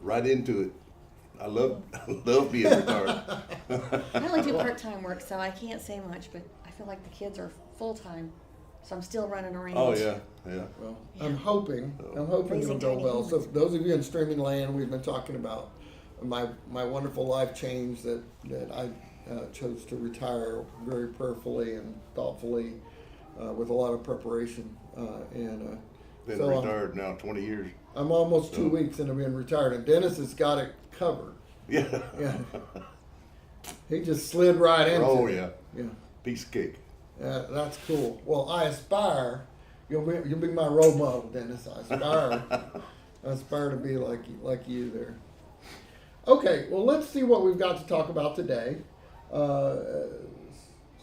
right into it. I love being retired. I only do part-time work, so I can't say much, but I feel like the kids are full-time, so I'm still running around. Oh yeah. Well, Yeah. I'm hoping it'll Raising go tiny well. So humans. those of you in streaming land, we've been talking about my wonderful life change that I chose to retire very prayerfully and thoughtfully with a lot of preparation. Been So, retired now 20 years. I'm almost 2 weeks into being retired, and Dennis has got it covered. Yeah. Yeah, he just slid right into Oh it. yeah. Yeah. Piece of cake. That's cool. Well, I aspire. You'll be my role model, Dennis. I aspire to be like you there. Okay. Well, let's see what we've got to talk about today.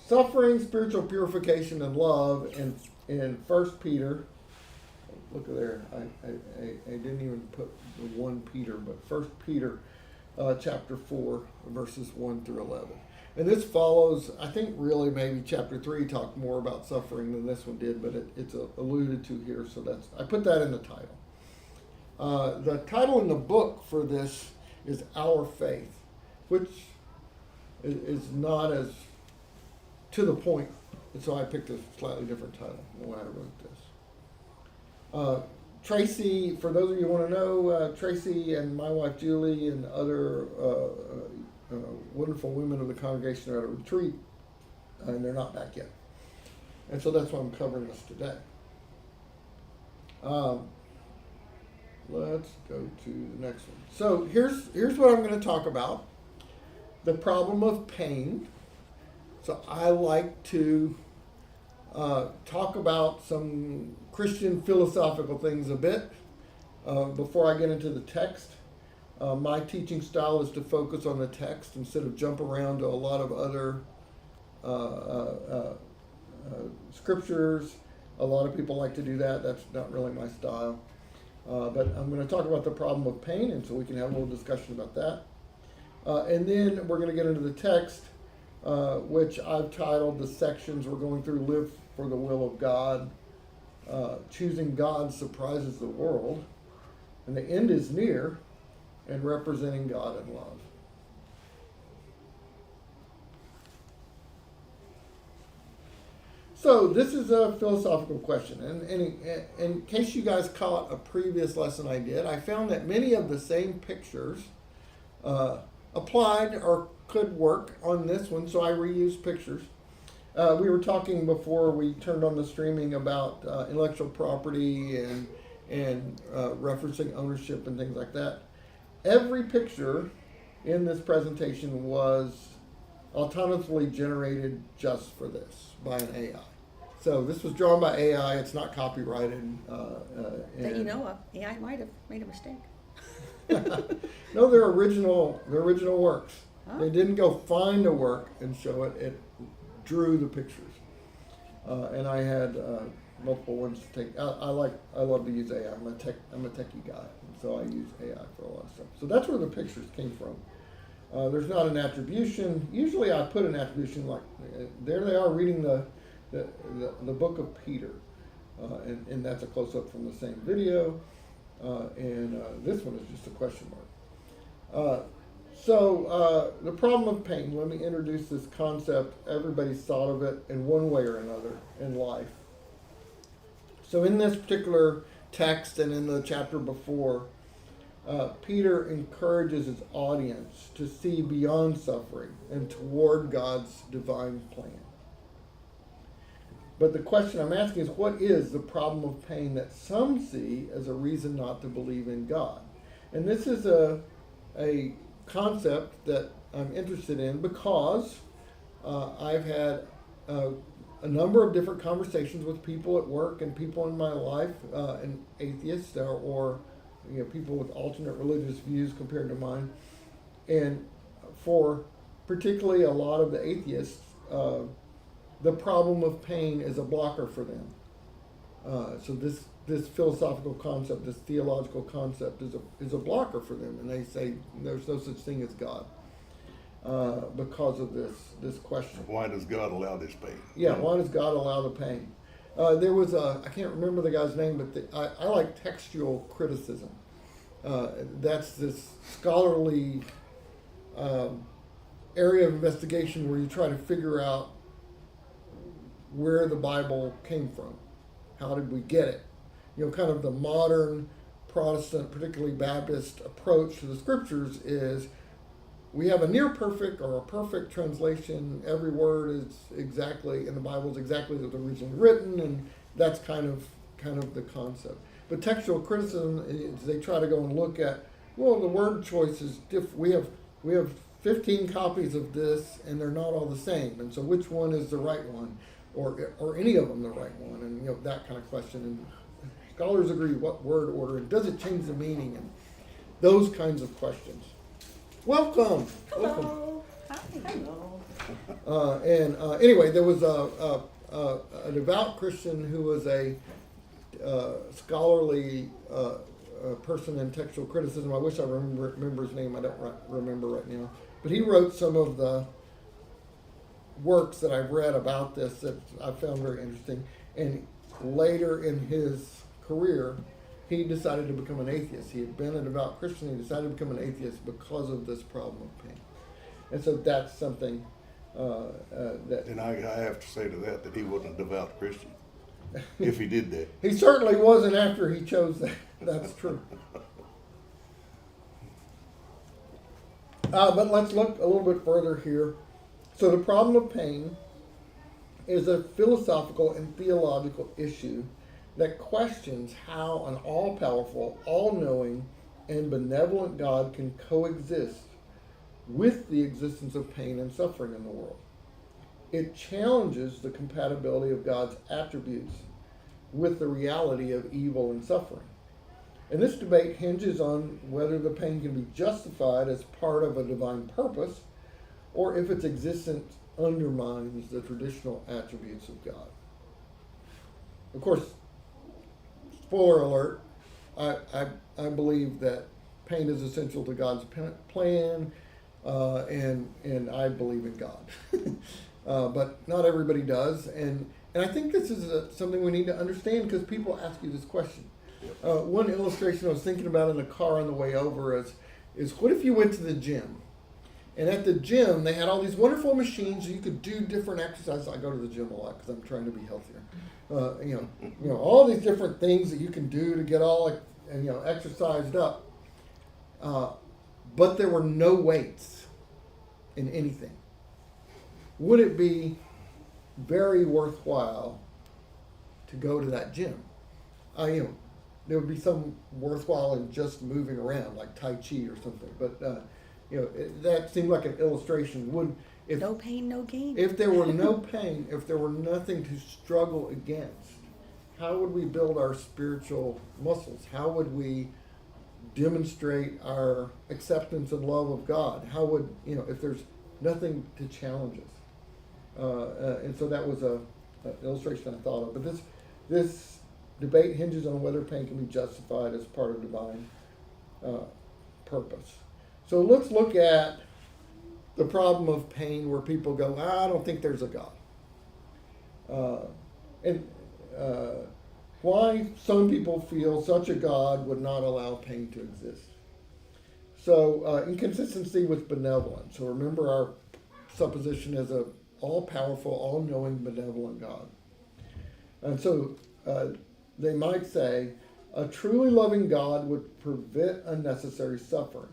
Suffering, spiritual purification, and love in 1 Peter. Look at there. I didn't even put the 1 Peter, but 1 Peter, chapter 4, verses 1 through 11. And this follows, I think really maybe chapter 3 talked more about suffering than this one did, but it's alluded to here, so I put that in the title. The title in the book for this is Our Faith, which is not as to the point, and so I picked a slightly different title when I wrote this. Tracy, for those of you who want to know, Tracy and my wife Julie and other wonderful women of the congregation are at a retreat, and they're not back yet. And so that's why I'm covering this today. Let's go to the next one. So here's what I'm going to talk about. The problem of pain. So I like to talk about some Christian philosophical things a bit before I get into the text. My teaching style is to focus on the text instead of jump around to a lot of other scriptures. A lot of people like to do that. That's not really my style. But I'm going to talk about the problem of pain, and so we can have a little discussion about that. And then we're going to get into the text, which I've titled the sections we're going through, Live for the Will of God, Choosing God Surprises the World, and the End is Near, and Representing God in Love. So this is a philosophical question, and in case you guys caught a previous lesson I did, I found that many of the same pictures applied or could work on this one, so I reused pictures. We were talking before we turned on the streaming about intellectual property and referencing ownership and things like that. Every picture in this presentation was autonomously generated just for this by an AI. So this was drawn by AI. It's not copyrighted. That you know of. Yeah, I might have made a mistake. No, they're original works. Oh. They didn't go find a work and show it. It drew the pictures. And I had multiple ones to take. I love to use AI. I'm a techie guy, so I use AI for a lot of stuff. So that's where the pictures came from. There's not an attribution. Usually I put an attribution like, there they are reading the book of Peter. And that's a close-up from the same video. And this one is just a question mark. So the problem of pain, let me introduce this concept. Everybody's thought of it in one way or another in life. So in this particular text and in the chapter before, Peter encourages his audience to see beyond suffering and toward God's divine plan. But the question I'm asking is, what is the problem of pain that some see as a reason not to believe in God? And this is a concept that I'm interested in because I've had a number of different conversations with people at work and people in my life, and atheists or people with alternate religious views compared to mine. And for particularly a lot of the atheists, the problem of pain is a blocker for them. So this philosophical concept, this theological concept is a blocker for them. And they say there's no such thing as God because of this question. Why does God allow this pain? Yeah, why does God allow the pain? There was I can't remember the guy's name, but I like textual criticism. That's this scholarly area of investigation where you try to figure out where the Bible came from. How did we get it? Kind of the modern Protestant, particularly Baptist approach to the scriptures is we have a near perfect or a perfect translation. Every word is exactly in the Bible is exactly as it was originally written, and that's kind of the concept. But textual criticism is they try to go and look at, well, the word choice is we have 15 copies of this, and they're not all the same, and so which one is the right one, or any of them the right one, and that kind of question. And scholars agree what word order, and does it change the meaning, and those kinds of questions. Welcome. Hello. Welcome. Anyway, there was a devout Christian who was a scholarly person in textual criticism. I wish I remember his name. I don't remember right now. But he wrote some of the works that I've read about this that I found very interesting. And later in his career, he decided to become an atheist. He had been a devout Christian. He decided to become an atheist because of this problem of pain. And so that's something that... And I have to say to that he wasn't a devout Christian if he did that. He certainly wasn't after he chose that. That's true. But let's look a little bit further here. So the problem of pain is a philosophical and theological issue that questions how an all-powerful, all-knowing, and benevolent God can coexist with the existence of pain and suffering in the world. It challenges the compatibility of God's attributes with the reality of evil and suffering. And this debate hinges on whether the pain can be justified as part of a divine purpose, or if its existence undermines the traditional attributes of God. Of course, spoiler alert, I believe that pain is essential to God's plan, and I believe in God. But not everybody does, and I think this is something we need to understand because people ask you this question. One illustration I was thinking about in the car on the way over is what if you went to the gym? And at the gym, they had all these wonderful machines so you could do different exercises. I go to the gym a lot because I'm trying to be healthier. All these different things that you can do to get all exercised up. But there were no weights in anything. Would it be very worthwhile to go to that gym? There would be some worthwhile in just moving around, like Tai Chi or something. But that seemed like an illustration. No pain, no gain. If there were no pain, if there were nothing to struggle against, how would we build our spiritual muscles? How would we demonstrate our acceptance and love of God? How would, if there's nothing to challenge us? And so that was an illustration I thought of. But this debate hinges on whether pain can be justified as part of divine purpose. So let's look at the problem of pain where people go, I don't think there's a God. And why some people feel such a God would not allow pain to exist. So inconsistency with benevolence. So remember our supposition as a all-powerful, all-knowing, benevolent God. And so they might say, a truly loving God would prevent unnecessary suffering,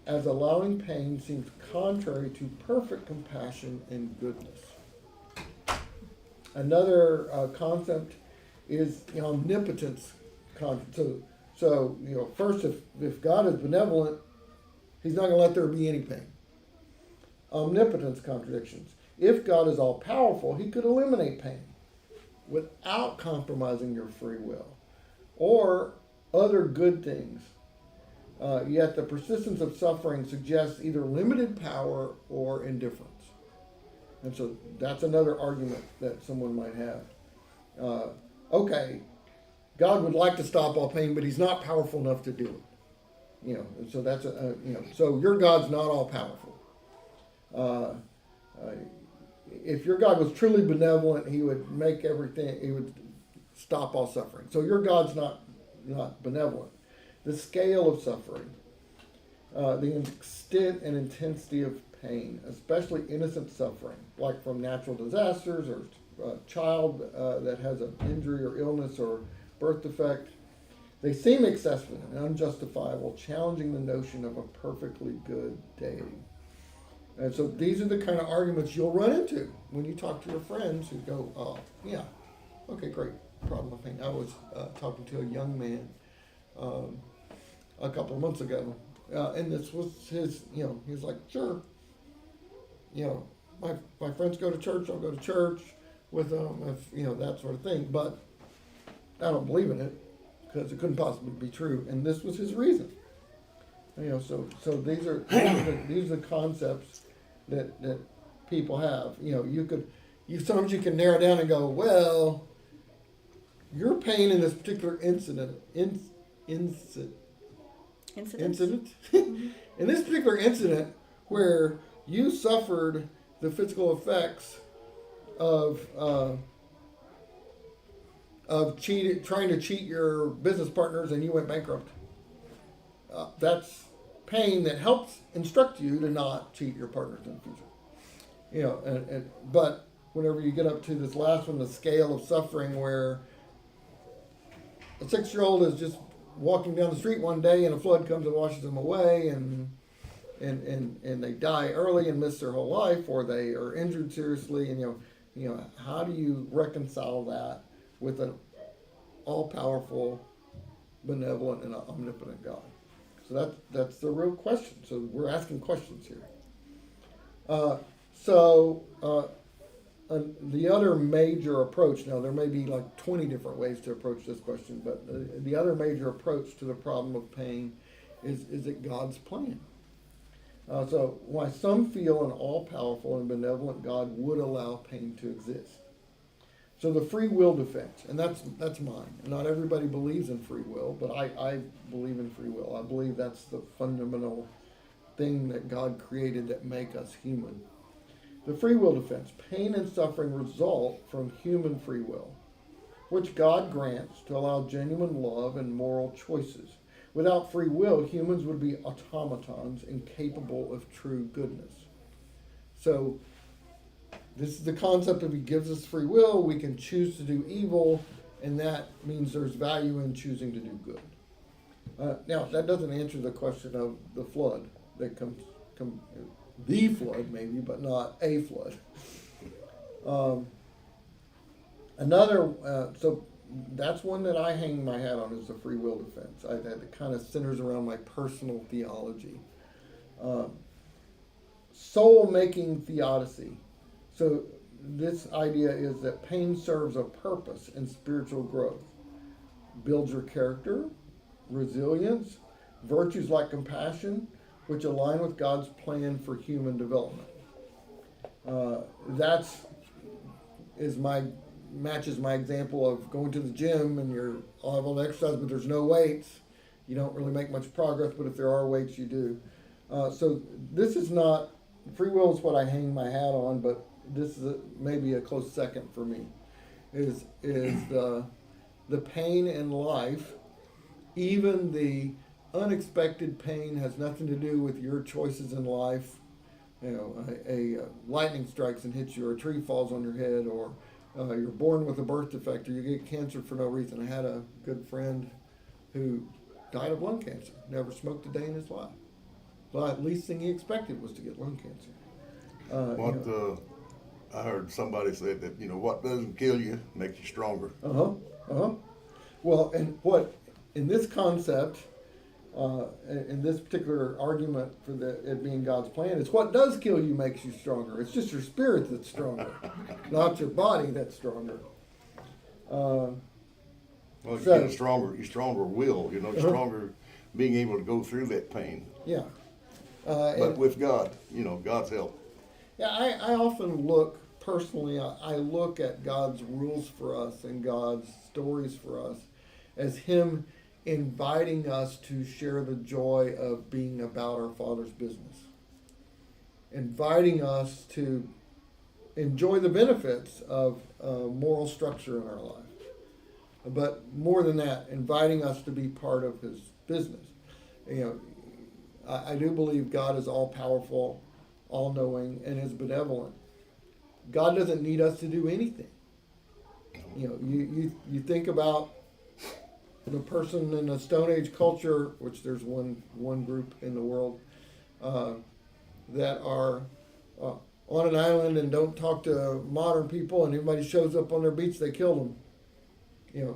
as allowing pain seems contrary to perfect compassion and goodness. Another concept is omnipotence. So first, if God is benevolent, he's not going to let there be any pain. Omnipotence contradictions. If God is all-powerful, he could eliminate pain without compromising your free will or other good things. Yet the persistence of suffering suggests either limited power or indifference. And so that's another argument that someone might have. Okay, God would like to stop all pain, but he's not powerful enough to do it. And so that's so your God's not all powerful. If your God was truly benevolent, he would make everything, he would stop all suffering. So your God's not benevolent. the scale of suffering, the extent and intensity of pain, especially innocent suffering, like from natural disasters or a child that has an injury or illness or birth defect. They seem excessive and unjustifiable, challenging the notion of a perfectly good deity. And so these are the kind of arguments you'll run into when you talk to your friends who go, oh, yeah, okay, great, problem of pain. I was talking to a young man a couple of months ago, and this was his, he was like, sure, my friends go to church, I'll go to church with them, if, that sort of thing, but I don't believe in it because it couldn't possibly be true, and this was his reason. So these are the concepts that people have. Sometimes you can narrow down and go, well, your pain in this particular incident, in this particular incident where you suffered the physical effects of trying to cheat your business partners and you went bankrupt. That's pain that helps instruct you to not cheat your partners in the future. But whenever you get up to this last one, the scale of suffering, where a 6-year-old is just walking down the street one day and a flood comes and washes them away, and they die early and miss their whole life, or they are injured seriously, and how do you reconcile that with an all-powerful, benevolent, and omnipotent God? So that's the real question. So we're asking questions here. The other major approach, now there may be like 20 different ways to approach this question, but the other major approach to the problem of pain is it God's plan? So why some feel an all-powerful and benevolent God would allow pain to exist. So the free will defense, and that's mine. Not everybody believes in free will, but I believe in free will. I believe that's the fundamental thing that God created that make us human. The free will defense, pain and suffering result from human free will, which God grants to allow genuine love and moral choices. Without free will, humans would be automatons incapable of true goodness. So this is the concept of He gives us free will. We can choose to do evil, and that means there's value in choosing to do good. Now, that doesn't answer the question of the flood that comes the flood maybe, but not a flood. So that's one that I hang my hat on, is the free will defense. That kind of centers around my personal theology. Soul-making theodicy. So this idea is that pain serves a purpose in spiritual growth. Builds your character, resilience, virtues like compassion, which align with God's plan for human development. Matches my example of going to the gym and you're all have all the exercise, but there's no weights. You don't really make much progress, but if there are weights, you do. So this is not, free will is what I hang my hat on, but this is maybe a close second for me, is the pain in life, even the unexpected pain, has nothing to do with your choices in life. A lightning strikes and hits you, or a tree falls on your head, or you're born with a birth defect, or you get cancer for no reason. I had a good friend who died of lung cancer, never smoked a day in his life. Well, the least thing he expected was to get lung cancer. I heard somebody say that, what doesn't kill you makes you stronger. Well, and what, in this concept, in this particular argument for it being God's plan, is what does kill you makes you stronger. It's just your spirit that's stronger, not your body that's stronger. Well, you get stronger will, stronger being able to go through that pain. Yeah. But with God, God's help. Yeah, I often look, personally, I look at God's rules for us and God's stories for us as Him inviting us to share the joy of being about our Father's business. Inviting us to enjoy the benefits of moral structure in our life. But more than that, inviting us to be part of His business. I do believe God is all powerful, all knowing, and is benevolent. God doesn't need us to do anything. You think about the person in a Stone Age culture, which there's one group in the world that are on an island and don't talk to modern people, and everybody shows up on their beach, they kill them.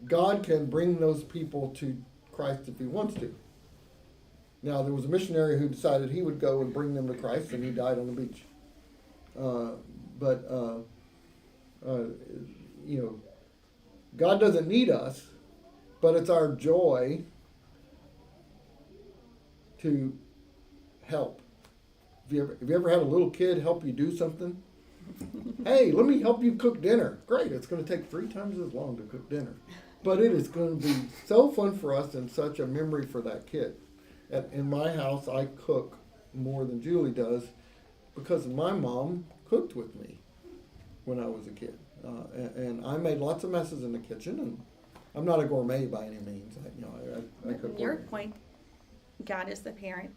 God can bring those people to Christ if he wants to. Now, there was a missionary who decided he would go and bring them to Christ, and he died on the beach. God doesn't need us, but it's our joy to help. Have you ever had a little kid help you do something? Hey, let me help you cook dinner. Great, it's going to take 3 times as long to cook dinner. But it is going to be so fun for us and such a memory for that kid. In my house, I cook more than Julie does because my mom cooked with me when I was a kid. And I made lots of messes in the kitchen, and I'm not a gourmet by any means. I cook. Your point, God is the parent.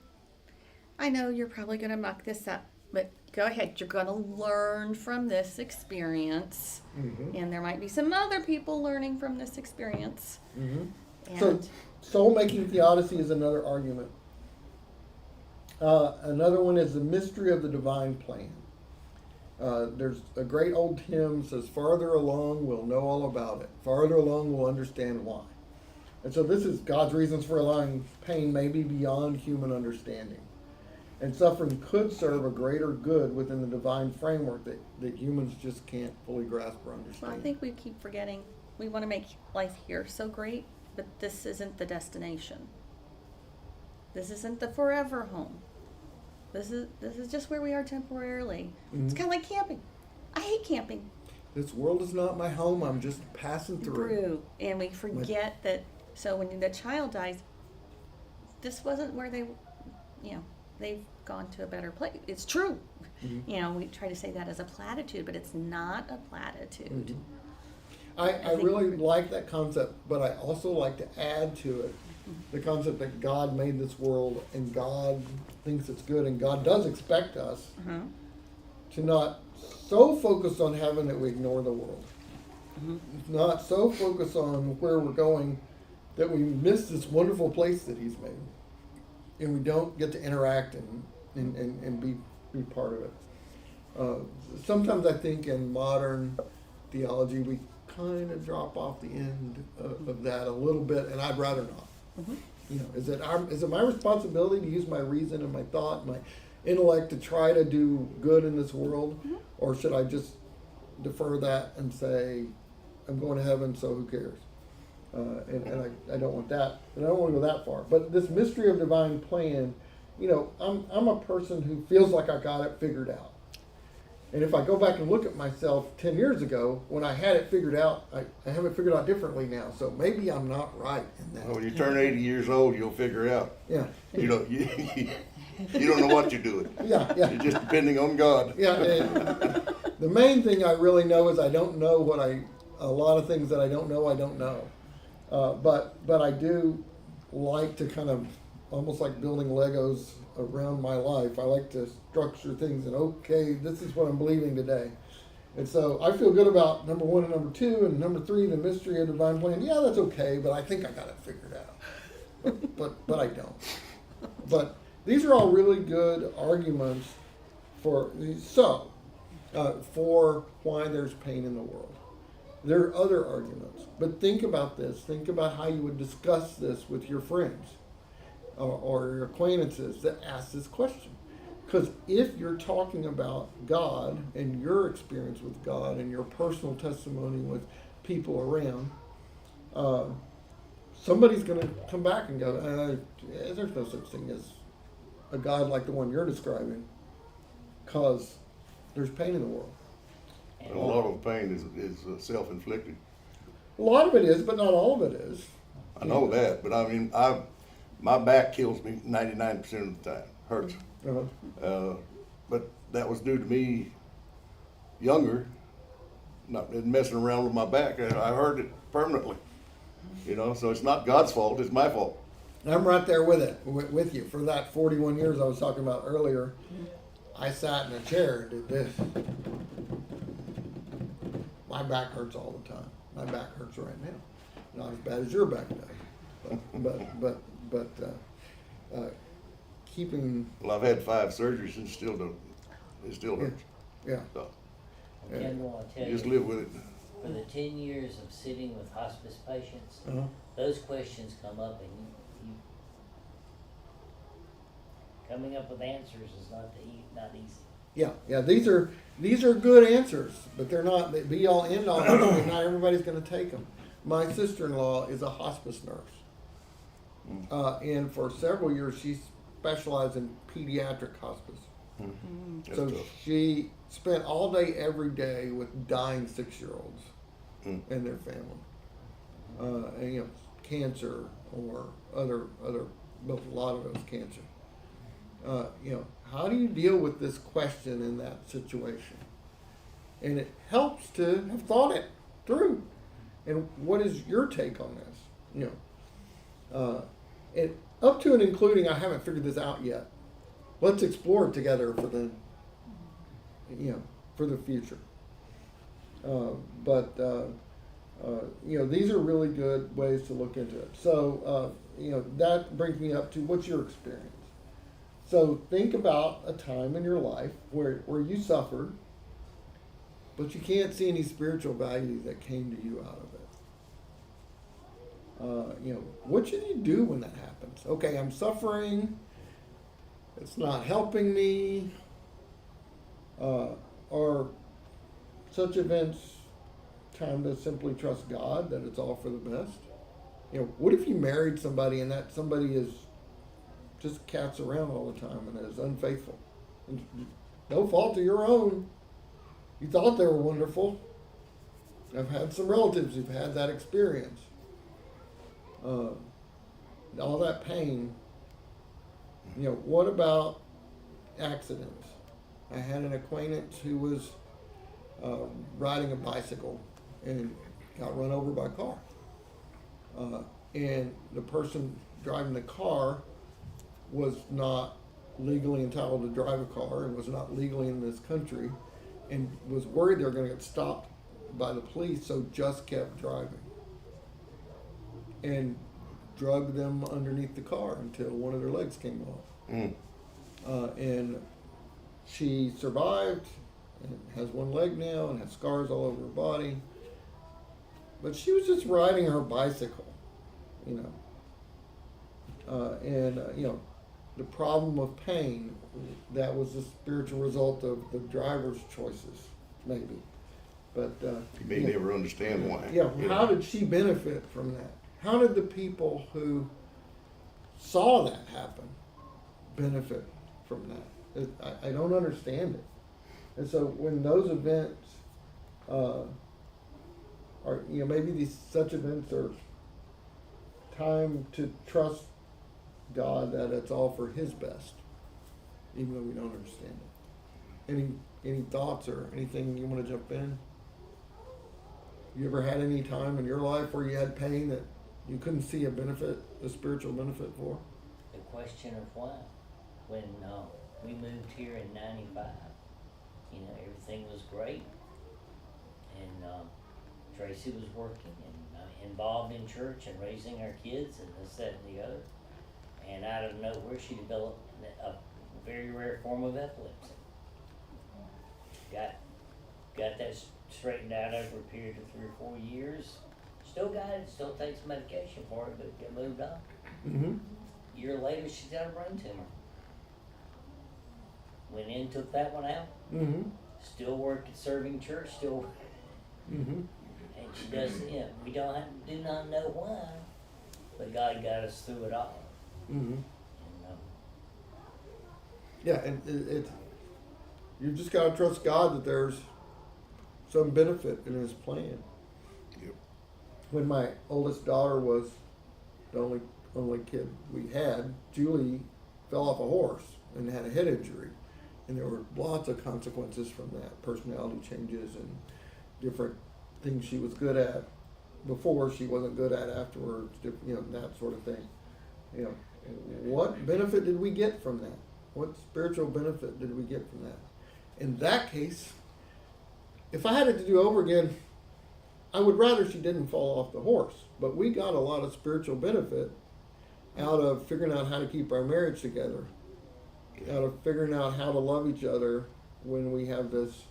I know you're probably going to muck this up, but go ahead. You're going to learn from this experience, and there might be some other people learning from this experience. So, soul-making theodicy is another argument. Another one is the mystery of the divine plan. There's a great old hymn says, "Farther along we'll know all about it. Farther along we'll understand why." And so this is God's reasons for allowing pain maybe beyond human understanding. And suffering could serve a greater good within the divine framework that humans just can't fully grasp or understand. Well, I think we keep forgetting we want to make life here so great, but this isn't the destination. This isn't the forever home. This is just where we are temporarily. It's kind of like camping. I hate camping. This world is not my home. I'm just passing through. And we forget that. So when the child dies, this wasn't where they've gone to a better place. It's true. We try to say that as a platitude, but it's not a platitude. I really like that concept, but I also like to add to it the concept that God made this world and God thinks it's good, and God does expect us to not so focus on heaven that we ignore the world. Not so focus on where we're going that we miss this wonderful place that he's made. And we don't get to interact and be part of it. Sometimes I think in modern theology we kind of drop off the end of that a little bit, and I'd rather not. Is it my responsibility to use my reason and my thought, my intellect to try to do good in this world, or should I just defer that and say, I'm going to heaven, so who cares? I don't want that, and I don't want to go that far. But this mystery of divine plan, I'm a person who feels like I got it figured out. And if I go back and look at myself 10 years ago, when I had it figured out, I have it figured out differently now. So maybe I'm not right in that. When you turn 80 years old, you'll figure out. Yeah. You don't know what you're doing. Yeah. You're just depending on God. Yeah. The main thing I really know is I don't know a lot of things that I don't know. But I do like to kind of almost like building Legos around my life. I like to structure things and okay, this is what I'm believing today. And so I feel good about number 1 and number 2 and number 3, the mystery of divine plan. Yeah, that's okay, but I think I got it figured out. But I don't. But these are all really good arguments for why there's pain in the world. There are other arguments, but think about this. Think about how you would discuss this with your friends or your acquaintances that ask this question. Because if you're talking about God and your experience with God and your personal testimony with people around, somebody's going to come back and go, there's no such thing as a God like the one you're describing, because there's pain in the world. And a lot of the pain is self-inflicted. A lot of it is, but not all of it is. I know that, but I mean, my back kills me 99% of the time. Hurts. But that was due to me younger, not messing around with my back. I hurt it permanently. You know, so it's not God's fault, it's my fault. I'm right there with it, with you. For that 41 years I was talking about earlier, I sat in a chair and did this. My back hurts all the time. My back hurts right now. Not as bad as your back does, but keeping. Well, I've had 5 surgeries and it still hurts. Yeah. So, Ken, I want to tell just you, live with it. for the 10 years of sitting with hospice patients, Uh-huh. those questions come up, and you coming up with answers is not easy. Yeah. These are good answers, but they're not the be all end all. And not everybody's going to take them. My sister-in-law is a hospice nurse, and for several years she specialized in pediatric hospice. That's So tough. she spent all day, every day with dying 6-year-olds and their family, and cancer or other, but a lot of it was cancer. How do you deal with this question in that situation? And it helps to have thought it through. And what is your take on this? And up to and including, I haven't figured this out yet. Let's explore it together for the future. These are really good ways to look into it. So, that brings me up to what's your experience? So think about a time in your life where you suffered, but you can't see any spiritual value that came to you out of it. What should you do when that happens? Okay, I'm suffering. It's not helping me. Are such events time to simply trust God that it's all for the best? What if you married somebody and that somebody is just cats around all the time and is unfaithful? And no fault of your own. You thought they were wonderful. I've had some relatives who've had that experience. All that pain. What about accidents? I had an acquaintance who was riding a bicycle and got run over by a car. And the person driving the car was not legally entitled to drive a car and was not legally in this country and was worried they were going to get stopped by the police, so just kept driving and dragged them underneath the car until one of their legs came off. And she survived and has one leg now and has scars all over her body. But she was just riding her bicycle, the problem of pain, that was the spiritual result of the driver's choices, maybe. But You may never understand why. how did she benefit from that? How did the people who saw that happen benefit from that? I don't understand it. And so when those events are, maybe such events are time to trust God that it's all for His best, even though we don't understand it. Any thoughts or anything you want to jump in? You ever had any time in your life where you had pain that you couldn't see a spiritual benefit for? The question of why. When we moved here in '95, everything was great, and Tracy was working and involved in church and raising our kids and this, that, and the other. And out of nowhere, she developed a very rare form of epilepsy. Got that straightened out over a period of 3 or 4 years. Still got it, still takes medication for it, but it moved on. Mm-hmm. A year later, she's got a brain tumor. Went in, took that one out. Mm-hmm. Still working, serving church, still. Mm-hmm. And she does, we do not know why, but God got us through it all. Mm-hmm. And, Yeah, and you just got to trust God that there's some benefit in His plan. Yep. When my oldest daughter was the only kid we had, Julie fell off a horse and had a head injury, and there were lots of consequences from that, personality changes and different things she was good at before she wasn't good at afterwards, that sort of thing. What benefit did we get from that? What spiritual benefit did we get from that? In that case, if I had it to do over again, I would rather she didn't fall off the horse. But we got a lot of spiritual benefit out of figuring out how to keep our marriage together, out of figuring out how to love each other when we have this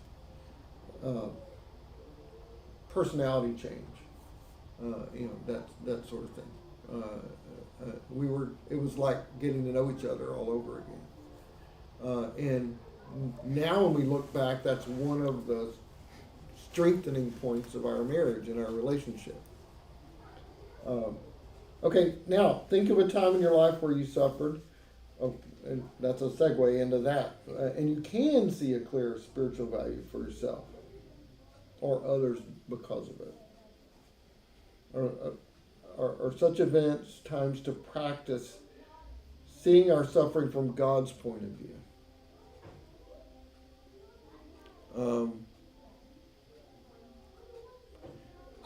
personality change, that sort of thing. It was like getting to know each other all over again. And now when we look back, that's one of the strengthening points of our marriage and our relationship. Okay, now think of a time in your life where you suffered. Oh, and that's a segue into that. And you can see a clear spiritual value for yourself or others because of it. Or such events times to practice seeing our suffering from God's point of view.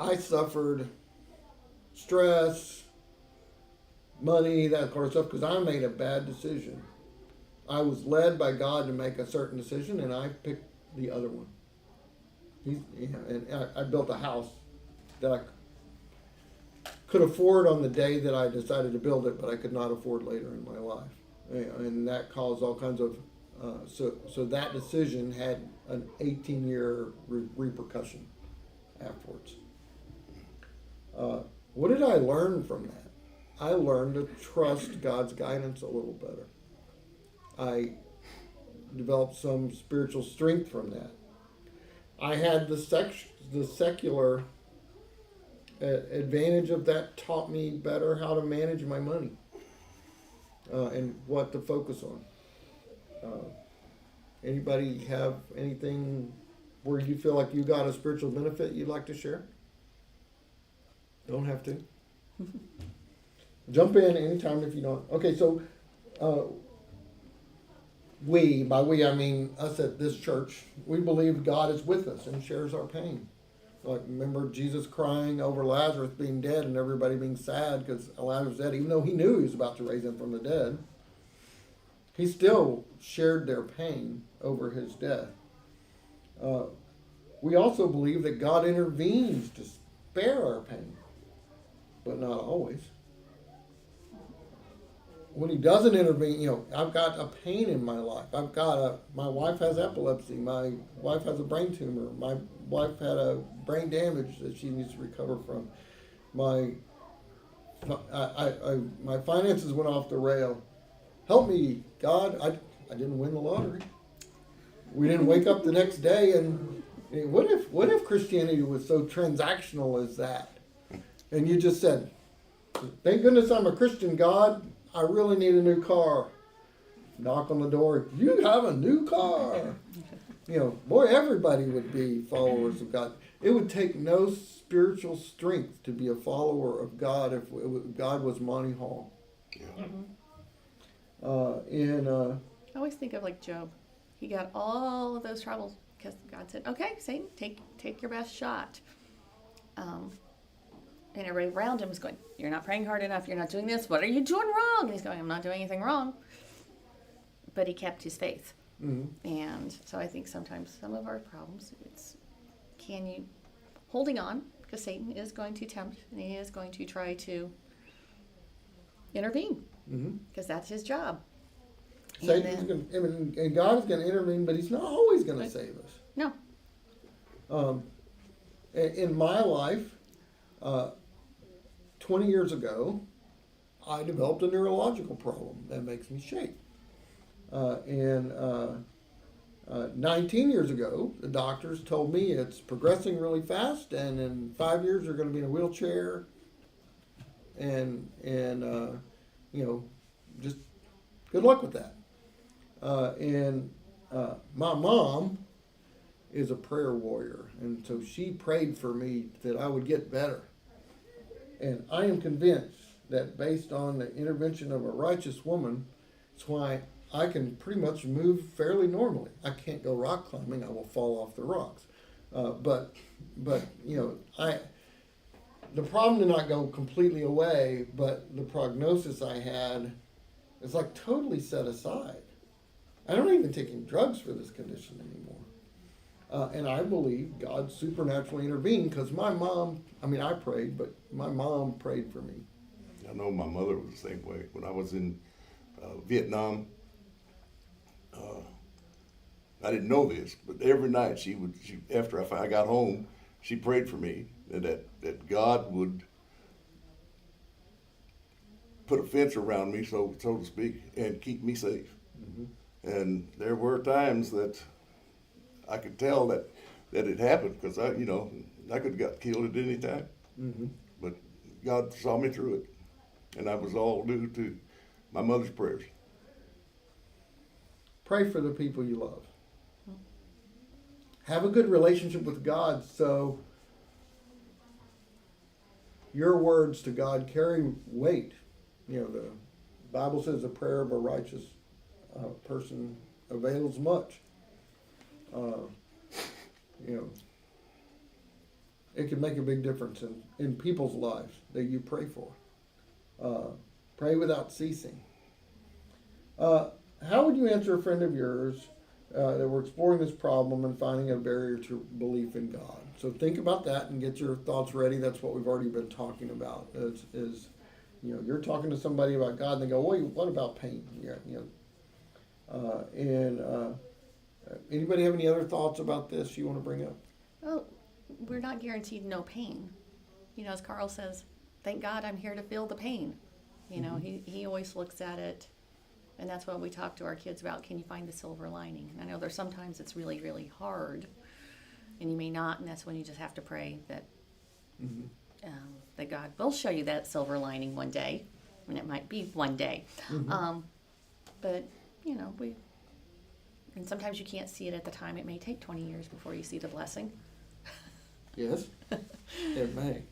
I suffered stress, money, that kind of stuff, because I made a bad decision. I was led by God to make a certain decision, and I picked the other one. And I built a house that I could afford on the day that I decided to build it, but I could not afford later in my life. And that caused all kinds of, so that decision had an 18-year repercussion afterwards. What did I learn from that? I learned to trust God's guidance a little better. I developed some spiritual strength from that. I had the secular advantage of that, taught me better how to manage my money and what to focus on. Anybody have anything where you feel like you got a spiritual benefit you'd like to share? Don't have to. Jump in anytime if you don't. Okay, so by we I mean us at this church, we believe God is with us and shares our pain. Like, remember Jesus crying over Lazarus being dead and everybody being sad because Lazarus was dead, even though he knew he was about to raise him from the dead. He still shared their pain over his death. We also believe that God intervenes to spare our pain, but not always. When he doesn't intervene, I've got a pain in my life. My wife has epilepsy. My wife has a brain tumor. My wife had a brain damage that she needs to recover from. My finances went off the rail. Help me, God. I didn't win the lottery. We didn't wake up the next day and what if Christianity was so transactional as that? And you just said, thank goodness I'm a Christian, God. I really need a new car. Knock on the door. You have a new car. Boy, everybody would be followers of God. It would take no spiritual strength to be a follower of God if God was Monty Hall. Yeah. I always think of like Job. He got all of those troubles because God said, okay, Satan, take your best shot. And everybody around him was going, you're not praying hard enough. You're not doing this. What are you doing wrong? And he's going, I'm not doing anything wrong. But he kept his faith. Mm-hmm. And so I think sometimes some of our problems, it's holding on, because Satan is going to tempt and he is going to try to intervene, because that's his job. And God is going to intervene, but he's not always going to save us. No. In my life, 20 years ago, I developed a neurological problem that makes me shake. 19 years ago, the doctors told me it's progressing really fast, and in 5 years you're going to be in a wheelchair, and just good luck with that. My mom is a prayer warrior, and so she prayed for me that I would get better. And I am convinced that based on the intervention of a righteous woman, it's why I can pretty much move fairly normally. I can't go rock climbing; I will fall off the rocks. But the problem did not go completely away, but the prognosis I had is like totally set aside. I don't even take any drugs for this condition anymore. And I believe God supernaturally intervened because my mom, I mean, I prayed, but my mom prayed for me. I know my mother was the same way. When I was in Vietnam, I didn't know this, but every night after I got home, she prayed for me and that God would put a fence around me, so to speak, and keep me safe. Mm-hmm. And there were times that I could tell that it happened because I could have got killed at any time. Mm-hmm. But God saw me through it, and that was all due to my mother's prayers. Pray for the people you love. Have a good relationship with God so your words to God carry weight. You know, the Bible says the prayer of a righteous person avails much. It can make a big difference in people's lives that you pray for. Pray without ceasing. How would you answer a friend of yours that we're exploring this problem and finding a barrier to belief in God? So think about that and get your thoughts ready. That's what we've already been talking about. You're talking to somebody about God and they go, "Wait, what about pain?" Anybody have any other thoughts about this you want to bring up? Well, we're not guaranteed no pain. As Carl says, thank God I'm here to feel the pain. He always looks at it, and that's what we talk to our kids about. Can you find the silver lining? And I know there's sometimes it's really, really hard, and you may not, and that's when you just have to pray that that God will show you that silver lining one day, and it might be one day. Mm-hmm. But and sometimes you can't see it at the time. It may take 20 years before you see the blessing. Yes, it may.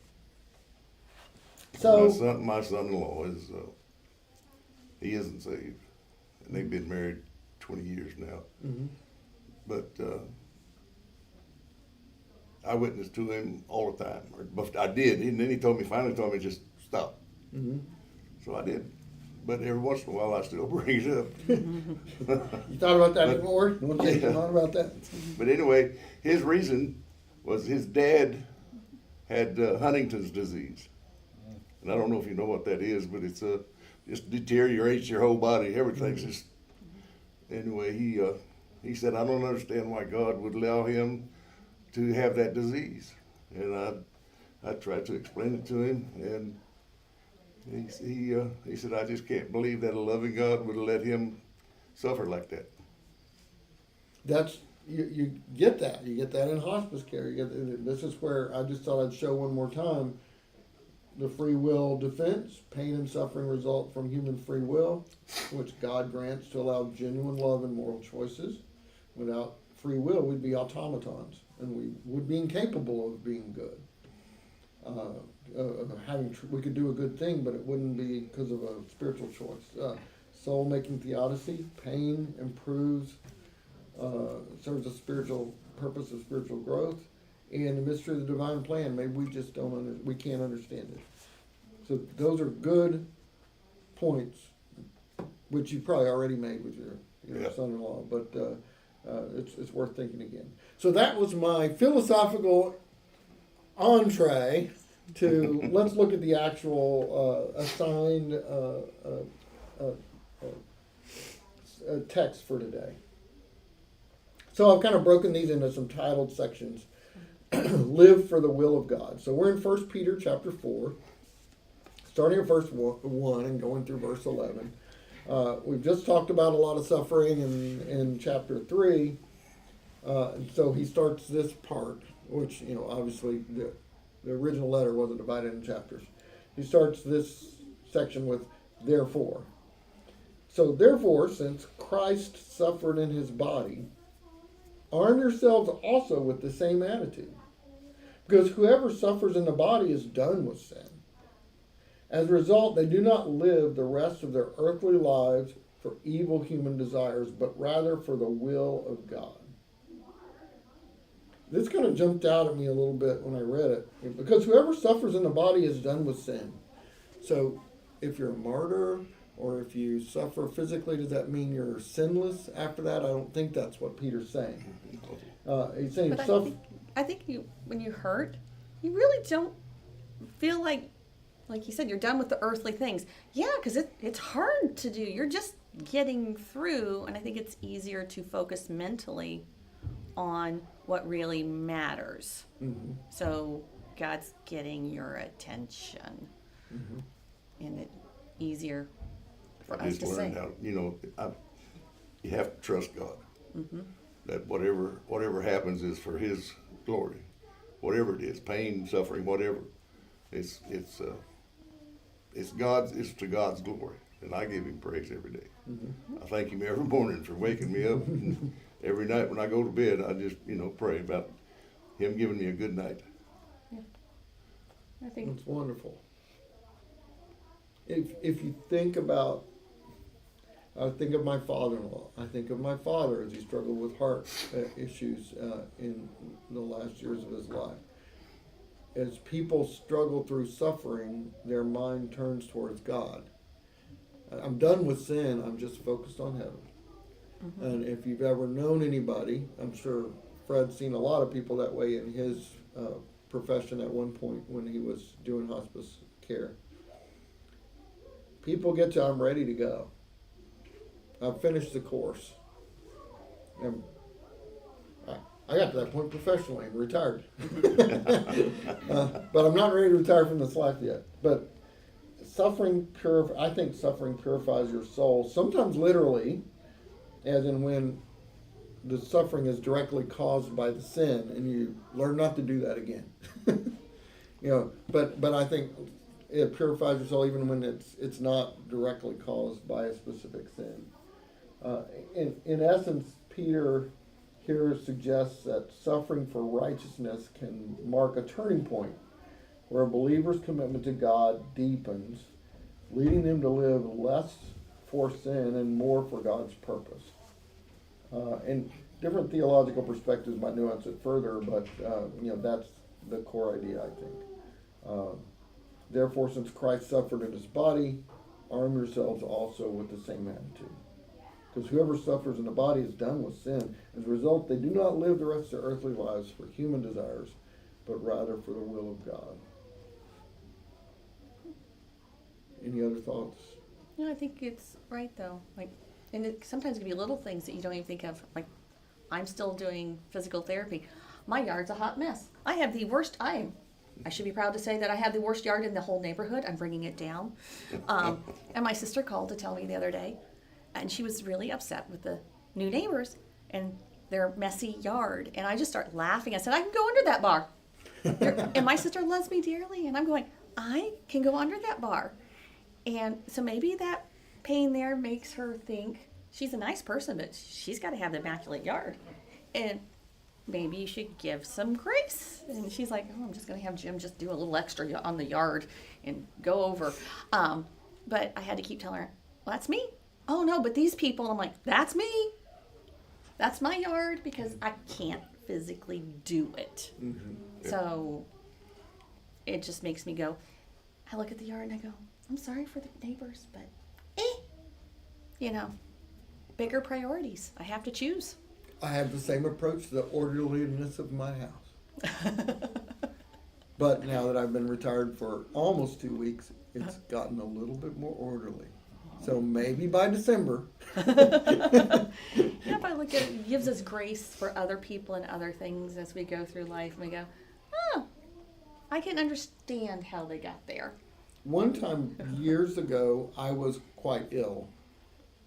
So my son-in-law is he isn't saved, and they've been married 20 years now. Mm-hmm. But I witnessed to him all the time. I did, and then he finally told me just stop. Mm-hmm. So I did. But every once in a while, I still bring it up. You thought about that before? You want to take your thought about that? But anyway, his reason was his dad had Huntington's disease. And I don't know if you know what that is, but it's just deteriorates your whole body. Everything's just... Anyway, he said, I don't understand why God would allow him to have that disease. And I tried to explain it to him, and he said, I just can't believe that a loving God would let him suffer like that. That's you get that. You get that in hospice care. This is where I just thought I'd show one more time the free will defense. Pain and suffering result from human free will, which God grants to allow genuine love and moral choices. Without free will, we'd be automatons, and we would be incapable of being good. We could do a good thing, but it wouldn't be because of a spiritual choice. Soul-making theodicy, pain improves, serves a spiritual purpose of spiritual growth, and the mystery of the divine plan. Maybe we just we can't understand it. So those are good points, which you probably already made with your son-in-law, but it's worth thinking again. So that was my philosophical entree to let's look at the actual assigned text for today. So I've kind of broken these into some titled sections. Live for the will of God. So we're in 1 Peter chapter 4, starting at verse 1 and going through verse 11. We've just talked about a lot of suffering in chapter 3. So he starts this part, which, obviously the original letter wasn't divided in chapters. He starts this section with therefore. So therefore, since Christ suffered in his body, arm yourselves also with the same attitude. Because whoever suffers in the body is done with sin. As a result, they do not live the rest of their earthly lives for evil human desires, but rather for the will of God. this kind of jumped out at me a little bit when I read it, because whoever suffers in the body is done with sin. So if you're a martyr or if you suffer physically, does that mean you're sinless after that? I don't think that's what Peter's saying. He's saying But I think you, when you hurt, you really don't feel like you said, you're done with the earthly things. Yeah, because it's hard to do. You're just getting through, and I think it's easier to focus mentally on what really matters. Mm-hmm. So God's getting your attention, Mm-hmm. and it's easier for I us just to say. learned how, you have to trust God. Mm-hmm. That whatever happens is for His glory. Whatever it is, pain, suffering, whatever. It's to God's glory. And I give Him praise every day. Mm-hmm. I thank Him every morning for waking me up. And every night when I go to bed, I just, pray about Him giving me a good night. I think It's wonderful. If you think about, I think of my father-in-law. I think of my father as he struggled with heart issues in the last years of his life. As people struggle through suffering, their mind turns towards God. I'm done with sin. I'm just focused on heaven. Mm-hmm. And if you've ever known anybody, I'm sure Fred's seen a lot of people that way in his profession at one point when he was doing hospice care. People get to, I'm ready to go. I've finished the course. And I got to that point professionally and retired. But I'm not ready to retire from this life yet. But I think suffering purifies your soul, sometimes literally, as in when the suffering is directly caused by the sin and you learn not to do that again. But I think it purifies your soul even when it's not directly caused by a specific sin. In essence, Peter here suggests that suffering for righteousness can mark a turning point where a believer's commitment to God deepens, leading them to live less for sin and more for God's purpose. And different theological perspectives might nuance it further, but that's the core idea, I think. Therefore, since Christ suffered in his body, arm yourselves also with the same attitude. Because whoever suffers in the body is done with sin. As a result, they do not live the rest of their earthly lives for human desires, but rather for the will of God. Any other thoughts? I think it's right though. And sometimes it can be little things that you don't even think of. Like, I'm still doing physical therapy. My yard's a hot mess. I have the worst. I should be proud to say that I have the worst yard in the whole neighborhood. I'm bringing it down. And my sister called to tell me the other day, and she was really upset with the new neighbors and their messy yard. And I just start laughing. I said, I can go under that bar. And my sister loves me dearly. And I'm going, I can go under that bar. And so maybe that pain there makes her think she's a nice person, but she's got to have the immaculate yard. And maybe you should give some grace. And she's like, I'm just going to have Jim just do a little extra on the yard and go over. But I had to keep telling her, well, that's me. Oh, no, but these people. And I'm like, that's me. That's my yard because I can't physically do it. Mm-hmm. Yeah. So it just makes me go, I look at the yard and I go, I'm sorry for the neighbors, but bigger priorities. I have to choose. I have the same approach to the orderliness of my house. But now that I've been retired for almost 2 weeks, it's gotten a little bit more orderly. So maybe by December. If I look at it, it gives us grace for other people and other things as we go through life. And we go, I can understand how they got there. One time years ago, I was quite ill.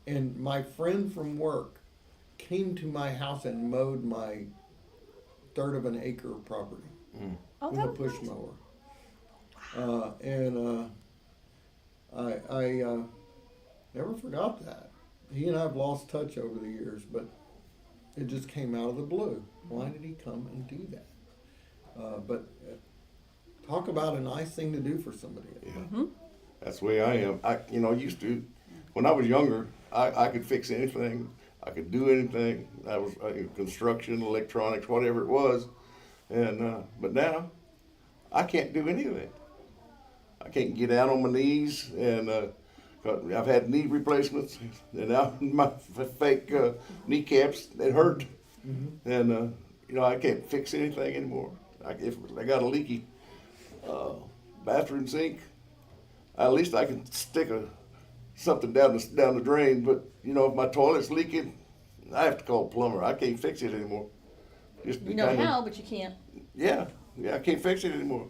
And my friend from work came to my house and mowed my 1/3 of an acre of property Oh, with a that push was mower. I never forgot that. He and I have lost touch over the years, but it just came out of the blue. Why did he come and do that? But talk about a nice thing to do for somebody. Yeah. Mm-hmm. That's the way I am. I used to, when I was younger, I could fix anything. I could do anything. I was construction, electronics, whatever it was. And but now I can't do any of that. I can't get down on my knees, and 'cause I've had knee replacements, and now my fake kneecaps they hurt, and I can't fix anything anymore. If I got a leaky bathroom sink, at least I can stick something down the drain. But if my toilet's leaking, I have to call a plumber. I can't fix it anymore. Just You know how, but you can't. Yeah, I can't fix it anymore.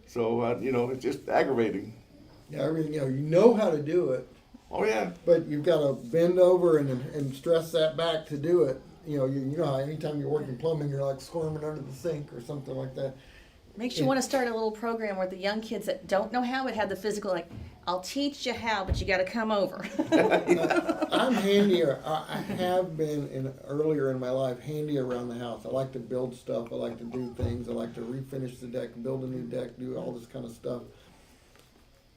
So it's just aggravating. Yeah, you know how to do it, Oh yeah, but you've got to bend over and stress that back to do it. You know how anytime you're working plumbing, you're like squirming under the sink or something like that. Makes you want to start a little program where the young kids that don't know how but have the physical, like, I'll teach you how, but you got to come over. I'm handier. I have been earlier in my life handy around the house. I like to build stuff. I like to do things. I like to refinish the deck, build a new deck, do all this kind of stuff.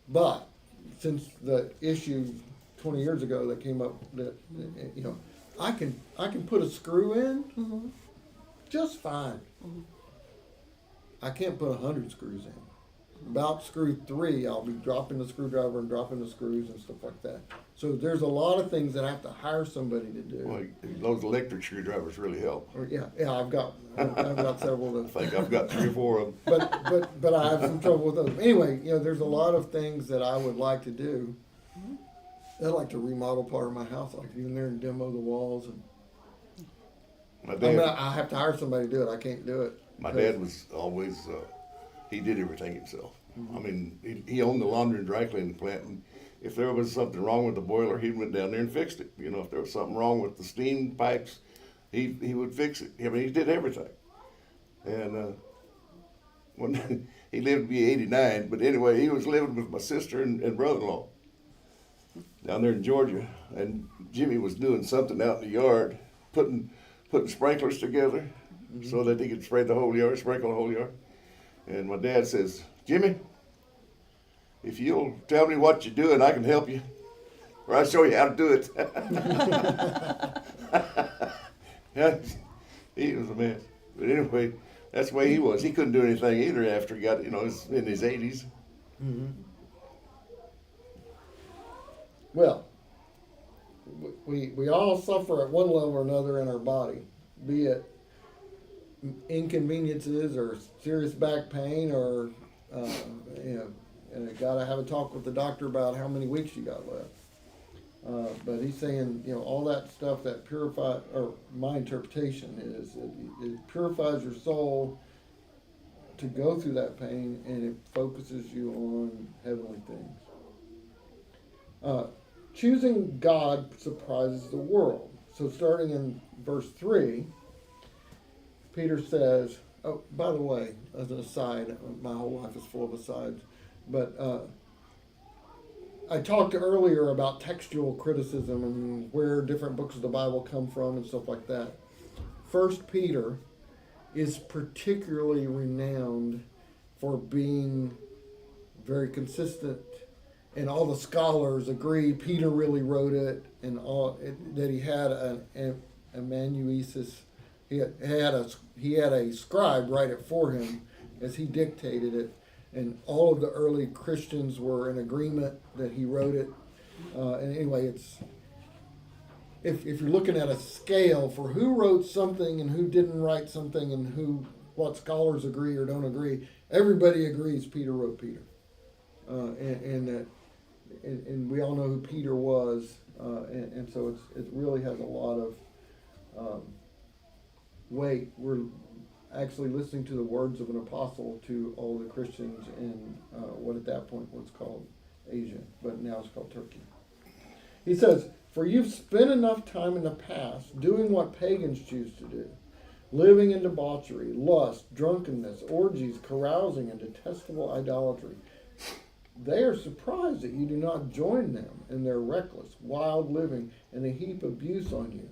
But since the issue 20 years ago that came up, that I can put a screw in just fine. I can't put 100 screws in. About screw 3, I'll be dropping the screwdriver and dropping the screws and stuff like that. So there's a lot of things that I have to hire somebody to do. well, those electric screwdrivers really help. Or, yeah, I've got several of I those. think I've got 3 or 4 of them. But I have some trouble with those. Anyway, there's a lot of things that I would like to do. I'd like to remodel part of my house, like even there and demo the walls. And My dad, I have to hire somebody to do it. I can't do it. my dad was always he did everything himself. I mean, he owned the laundry and dry cleaning plant, and if there was something wrong with the boiler, he went down there and fixed it. If there was something wrong with the steam pipes, he would fix it. I mean, he did everything. And when he lived to be 89, but anyway, he was living with my sister and brother-in-law down there in Georgia, and Jimmy was doing something out in the yard, putting sprinklers together so that he could sprinkle the whole yard. And my dad says, "Jimmy, if you'll tell me what you're doing, I can help you, or I'll show you how to do it." Yeah, he was a mess. But anyway, that's the way he was. He couldn't do anything either after he got, in his 80s. Well, we all suffer at one level or another in our body, be it inconveniences or serious back pain or and I gotta have a talk with the doctor about how many weeks you got left. But he's saying, all that stuff that purifies, or my interpretation is, it purifies your soul to go through that pain, and it focuses you on heavenly things. Choosing God surprises the world. So starting in verse 3, Peter says, oh, by the way, as an aside, my whole life is full of asides, but I talked earlier about textual criticism and where different books of the Bible come from and stuff like that. 1 Peter is particularly renowned for being very consistent, and all the scholars agree Peter really wrote it, and that he had an amanuensis. He had a scribe write it for him as he dictated it, and all of the early Christians were in agreement that he wrote it. And anyway, if you're looking at a scale for who wrote something and who didn't write something and what scholars agree or don't agree, everybody agrees Peter wrote Peter, and we all know who Peter was, and so it really has a lot of weight. We're actually listening to the words of an apostle to all the Christians in what at that point was called Asia, but now it's called Turkey. He says, "For you've spent enough time in the past doing what pagans choose to do, living in debauchery, lust, drunkenness, orgies, carousing, and detestable idolatry. They are surprised that you do not join them in their reckless, wild living, and they heap abuse on you.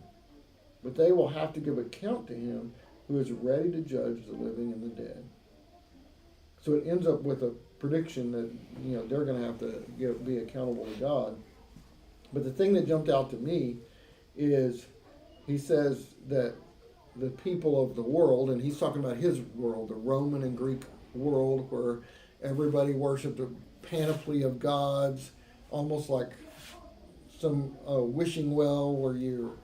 But they will have to give account to him who is ready to judge the living and the dead." So it ends up with a prediction that they're going to have to be accountable to God. But the thing that jumped out to me is he says that the people of the world, and he's talking about his world, the Roman and Greek world, where everybody worshipped a panoply of gods, almost like some wishing well where you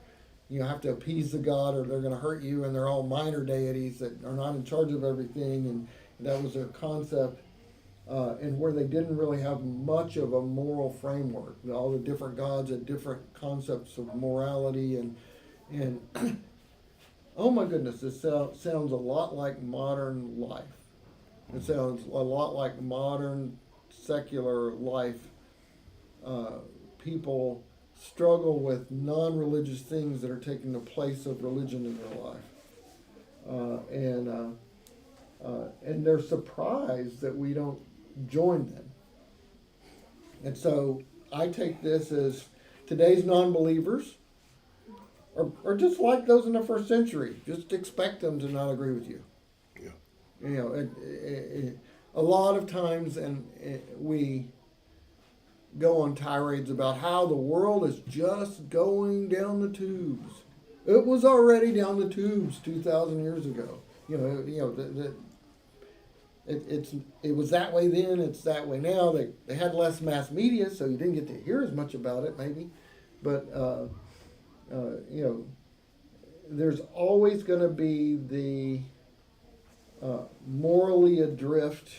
have to appease the god or they're going to hurt you, and they're all minor deities that are not in charge of everything, and that was a concept, and where they didn't really have much of a moral framework. All the different gods had different concepts of morality, and oh my goodness, this sounds a lot like modern life. It sounds a lot like modern secular life. People struggle with non-religious things that are taking the place of religion in their life, and they're surprised that we don't join them. And so I take this as today's non-believers are just like those in the first century. Just expect them to not agree with you. Yeah. You know, a lot of times, and we go on tirades about how the world is just going down the tubes. It was already down the tubes 2,000 years ago. It was that way then. It's that way now. They had less mass media, so you didn't get to hear as much about it, maybe. But there's always going to be the morally adrift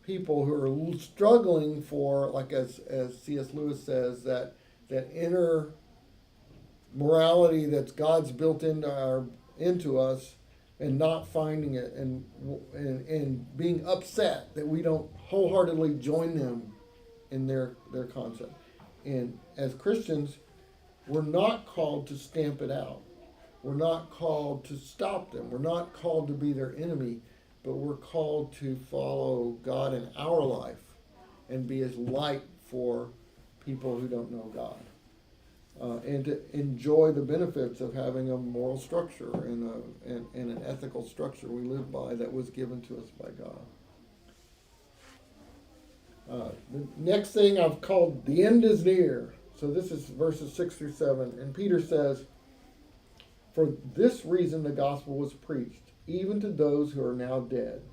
people who are struggling for, like as C.S. Lewis says, that inner morality that's God's built into us, and not finding it, and being upset that we don't wholeheartedly join them in their concept. And as Christians, we're not called to stamp it out. We're not called to stop them. We're not called to be their enemy, but we're called to follow God in our life and be as light for people who don't know God. And to enjoy the benefits of having a moral structure and an ethical structure we live by that was given to us by God. The next thing I've called the end is near. So this is verses 6 through 7. And Peter says, "For this reason the gospel was preached, even to those who are now dead,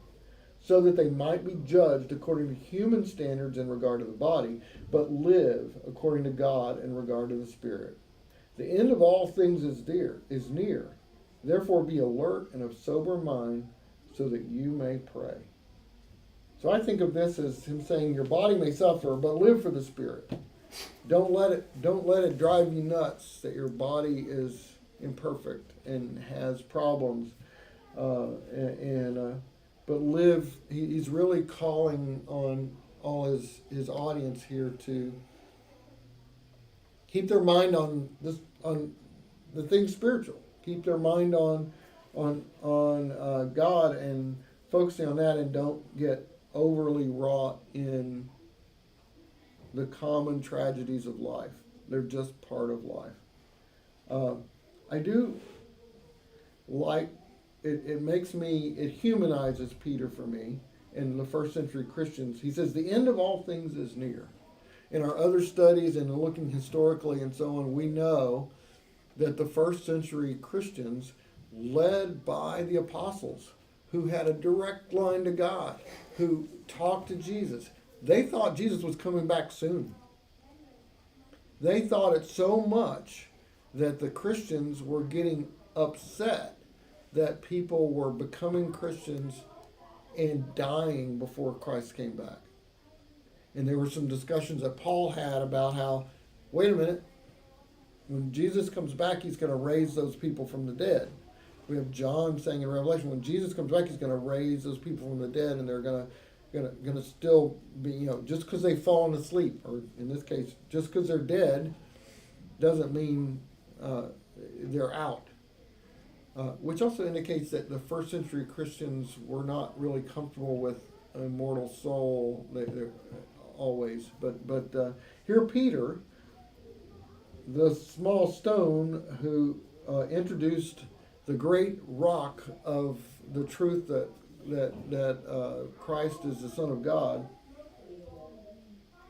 so that they might be judged according to human standards in regard to the body, but live according to God in regard to the Spirit. The end of all things is near. Therefore be alert and of sober mind, so that you may pray." So I think of this as him saying, your body may suffer, but live for the Spirit. Don't let it drive you nuts that your body is imperfect and has problems, but live. He's really calling on all his audience here to keep their mind on the things spiritual. Keep their mind on God and focusing on that, and don't get overly wrought in the common tragedies of life. They're just part of life. I do like it. It humanizes Peter for me and the first century Christians. He says the end of all things is near. In our other studies and looking historically and so on, we know that the first century Christians, led by the apostles, who had a direct line to God, who talked to Jesus, they thought Jesus was coming back soon. They thought it so much that the Christians were getting upset that people were becoming Christians and dying before Christ came back. And there were some discussions that Paul had about how, wait a minute, when Jesus comes back, he's going to raise those people from the dead. We have John saying in Revelation, when Jesus comes back, he's going to raise those people from the dead, and they're going to still be, just because they've fallen asleep, or in this case, just because they're dead, doesn't mean they're out. Which also indicates that the first century Christians were not really comfortable with an immortal soul. They're always, but here Peter, the small stone who introduced the great rock of the truth that Christ is the Son of God,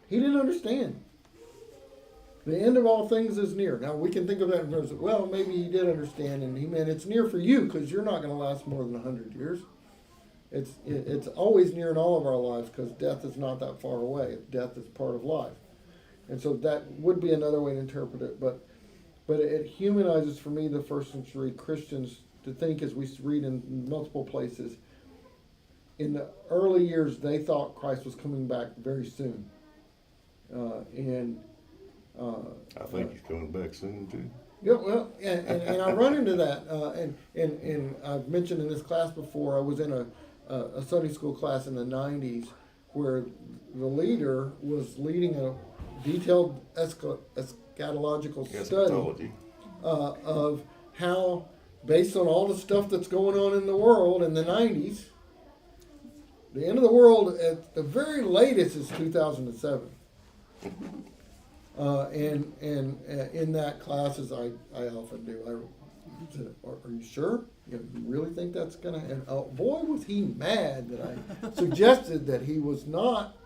he didn't understand. The end of all things is near. Now we can think of that in terms of, well, maybe he did understand, and he meant it's near for you because you're not going to last more than 100 years. It's always near in all of our lives because death is not that far away. Death is part of life, and so that would be another way to interpret it. But it humanizes for me the first century Christians to think, as we read in multiple places, in the early years they thought Christ was coming back very soon, I think he's coming back soon too. Yeah, well, and I run into that, and I've mentioned in this class before. I was in a Sunday school class in the '90s where the leader was leading a detailed eschatological study Eschatology. of how, based on all the stuff that's going on in the world in the '90s, the end of the world at the very latest is 2007. And in that class, as I often do, I said, "Are you sure? You really think that's gonna?" And boy, was he mad that I suggested that he was not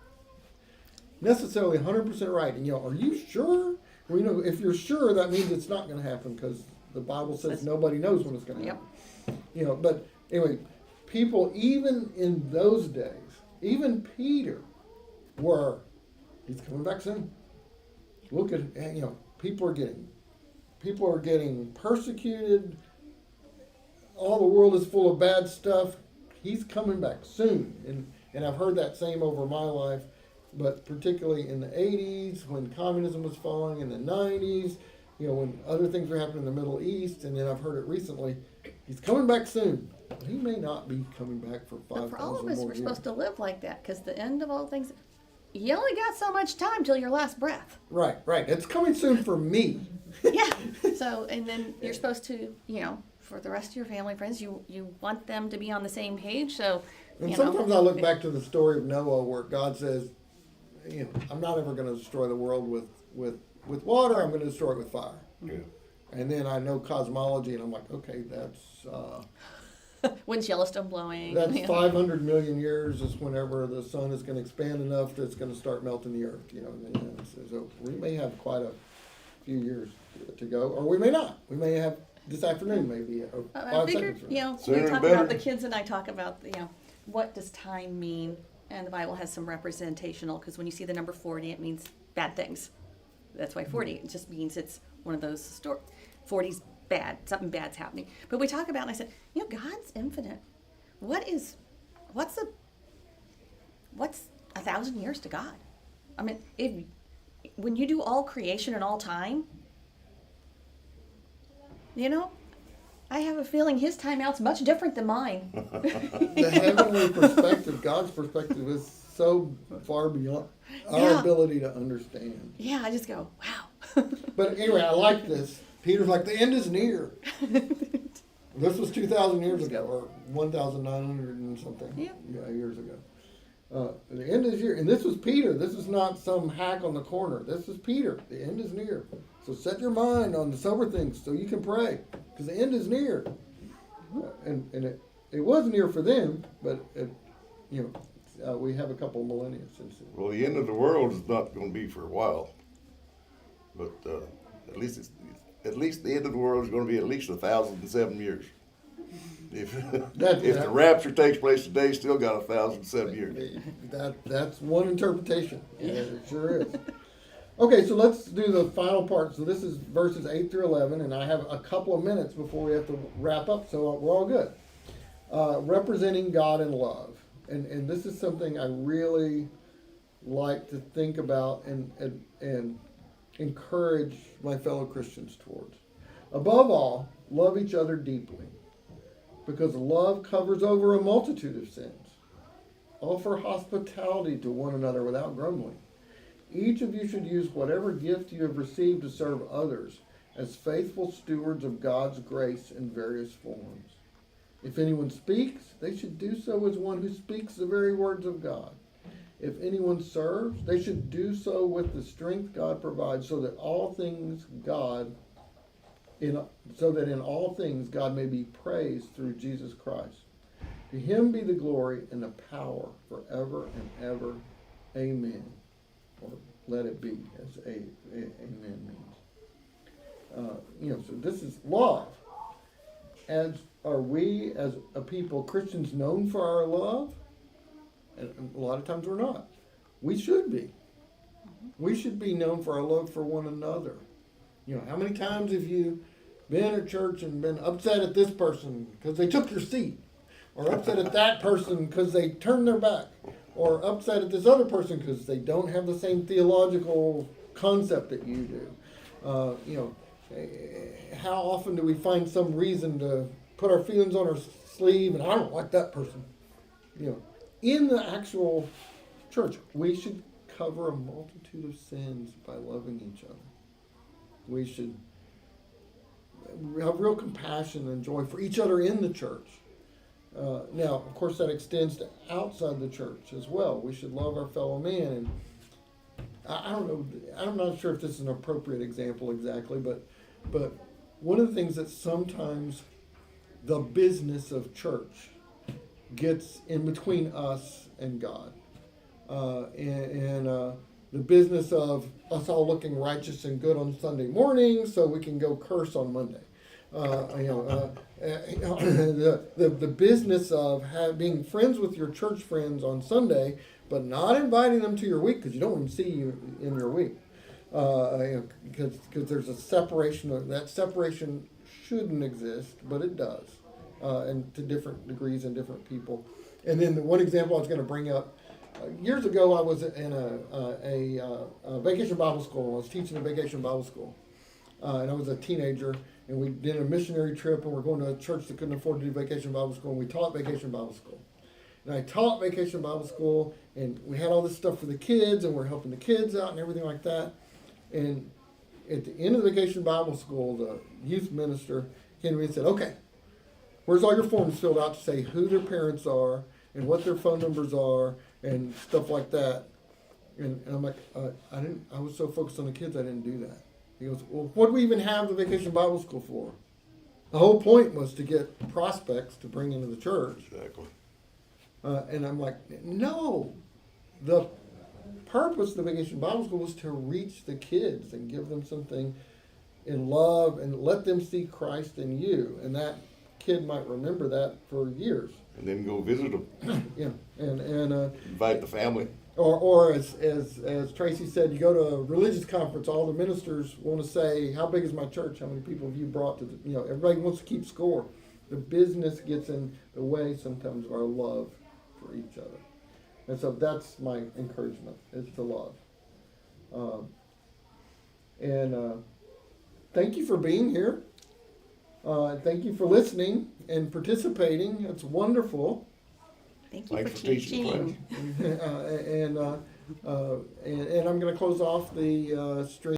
necessarily 100% right. And are you sure? Well, if you're sure, that means it's not going to happen because the Bible says nobody knows when it's going to happen. But anyway, people even in those days, even Peter, he's coming back soon. Look at people are getting persecuted. All the world is full of bad stuff. He's coming back soon, and I've heard that same over my life, but particularly in the '80s when communism was falling, in the '90s, when other things were happening in the Middle East, and then I've heard it recently. He's coming back soon. He may not be coming back for 5,000 more years. But for all of us, we're supposed to live like that because the end of all things. You only got so much time till your last breath. Right. It's coming soon for me. Yeah. So, and then you're supposed to, for the rest of your family, friends, you want them to be on the same page. So, And sometimes I look back to the story of Noah where God says, I'm not ever going to destroy the world with water. I'm going to destroy it with fire. Yeah. And then I know cosmology, and I'm like, okay, that's when's Yellowstone blowing? that's 500 million years is whenever the sun is going to expand enough that it's going to start melting the earth. So we may have quite a few years to go, or we may not. We may have this afternoon, maybe, or I 5 figured, seconds. From now. Sooner we the talk better. about the kids and I talk about, what does time mean? And the Bible has some representational, because when you see the number 40, it means bad things. That's why 40. It just means it's one of those 40's bad. Something bad's happening. But we talk about, and I said, God's infinite. What's 1,000 years to God? I mean, when you do all creation and all time, I have a feeling his timeout's much different than mine. The heavenly perspective, God's perspective, is so far beyond our ability to understand. Yeah, I just go, wow. But anyway, I like this. Peter's like, the end is near. This was 2,000 years ago, or 1,900 and something years ago. The end is near. And this was Peter. This is not some hack on the corner. This is Peter. The end is near. So set your mind on the sober things so you can pray, because the end is near. And it was near for them, but we have a couple of millennia since then. Well, the end of the world is not going to be for a while, but at least the end of the world is going to be at least 1,007 years. If the rapture takes place today, still got 1,007 years. That's one interpretation. Yeah, it sure is. Okay, so let's do the final part. So this is verses 8 through 11, and I have a couple of minutes before we have to wrap up, so we're all good. Representing God in love. And this is something I really like to think about and encourage my fellow Christians towards. Above all, love each other deeply, because love covers over a multitude of sins. Offer hospitality to one another without grumbling. Each of you should use whatever gift you have received to serve others as faithful stewards of God's grace in various forms. If anyone speaks, they should do so as one who speaks the very words of God. If anyone serves, they should do so with the strength God provides, so that in all things God may be praised through Jesus Christ. To him be the glory and the power forever and ever. Amen. Or let it be, as amen means. So this is love. As are we, as a people, Christians, known for our love? And a lot of times we're not. We should be. We should be known for our love for one another. How many times have you been at church and been upset at this person because they took your seat? Or upset at that person because they turned their back? Or upset at this other person because they don't have the same theological concept that you do? How often do we find some reason to put our feelings on our sleeve and I don't like that person? In the actual church, we should cover a multitude of sins by loving each other. We should have real compassion and joy for each other in the church. Now, of course, that extends to outside the church as well. We should love our fellow man. And I don't know, I'm not sure if this is an appropriate example exactly, but one of the things that sometimes the business of church gets in between us and God, and the business of us all looking righteous and good on Sunday morning so we can go curse on Monday. The business of being friends with your church friends on Sunday, but not inviting them to your week because you don't want them to see you in your week. Because there's a separation. That separation shouldn't exist, but it does, and to different degrees and different people. And then the one example I was going to bring up, years ago I was in a vacation Bible school. I was teaching a vacation Bible school, and I was a teenager, and we did a missionary trip, and we're going to a church that couldn't afford to do vacation Bible school, and we taught vacation Bible school. And I taught vacation Bible school, and we had all this stuff for the kids, and we're helping the kids out and everything like that. And at the end of the vacation Bible school, the youth minister came to me and said, okay, where's all your forms filled out to say who their parents are and what their phone numbers are and stuff like that. And I'm like, I was so focused on the kids, I didn't do that. He goes, well, what do we even have the vacation Bible school for? The whole point was to get prospects to bring into the church. Exactly. And I'm like, no, the purpose of the vacation Bible school was to reach the kids and give them something in love and let them see Christ in you. And that kid might remember that for years. And then go visit them. Yeah, and Invite the family. or as Tracy said, you go to a religious conference, all the ministers want to say, how big is my church? How many people have you brought to the, everybody wants to keep score. The business gets in the way sometimes of our love for each other. And so that's my encouragement, is to love. Thank you for being here. Thank you for listening and participating. It's wonderful. Thank you Thanks for for teaching, teaching. And I'm going to close off the stream.